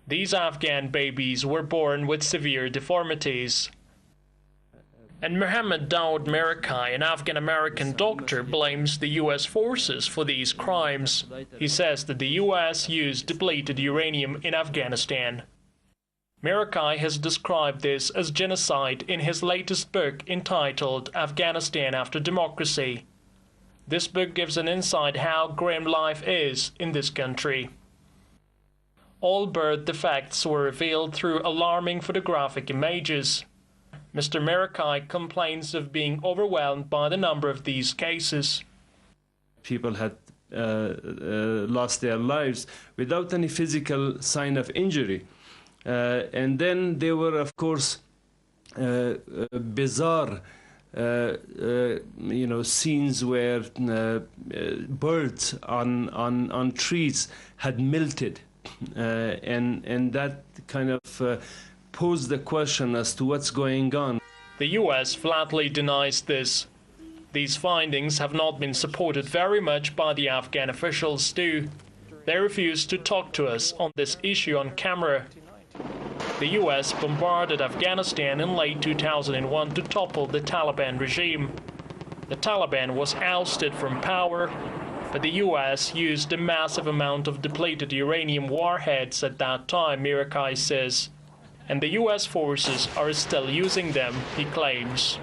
These Afghan babies were born with severe deformities. And Mohammad Daud Miraki, an Afghan-American doctor, blames the U.S. forces for these crimes. He says that the U.S. used depleted uranium in Afghanistan. Miraki has described this as genocide in his latest book entitled Afghanistan After Democracy. This book gives an insight how grim life is in this country. All birth defects were revealed through alarming photographic images. Mr. Miraki complains of being overwhelmed by the number of these cases. People had lost their lives without any physical sign of injury. And then there were, of course, bizarre scenes where birds on trees had melted, and that kind of posed the question as to what's going on. The U.S. flatly denies this. These findings have not been supported very much by the Afghan officials too. They refuse to talk to us on this issue on camera. The U.S. bombarded Afghanistan in late 2001 to topple the Taliban regime. The Taliban was ousted from power, but the U.S. used a massive amount of depleted uranium warheads at that time, Miraki says. And the U.S. forces are still using them, he claims.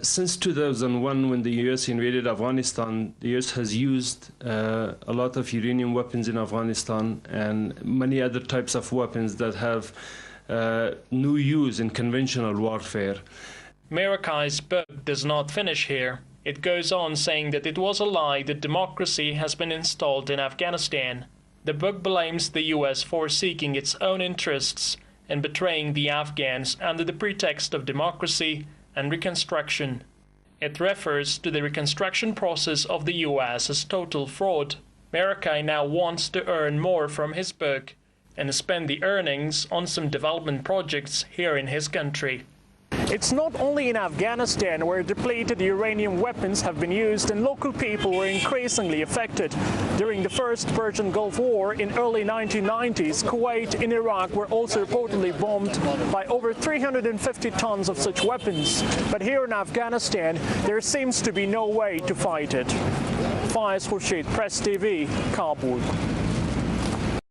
Since 2001, when the U.S. invaded Afghanistan, the U.S. has used a lot of uranium weapons in Afghanistan and many other types of weapons that have no use in conventional warfare. Miraki's book does not finish here. It goes on saying that it was a lie that democracy has been installed in Afghanistan. The book blames the U.S. for seeking its own interests and betraying the Afghans under the pretext of democracy and reconstruction. It refers to the reconstruction process of the U.S. as total fraud. Miraki now wants to earn more from his book and spend the earnings on some development projects here in his country. It's not only in Afghanistan where depleted uranium weapons have been used and local people were increasingly affected. During the first Persian Gulf War in early 1990s, Kuwait and Iraq were also reportedly bombed by over 350 tons of such weapons. But here in Afghanistan, there seems to be no way to fight it. Faiz Khurshid, Press TV, Kabul.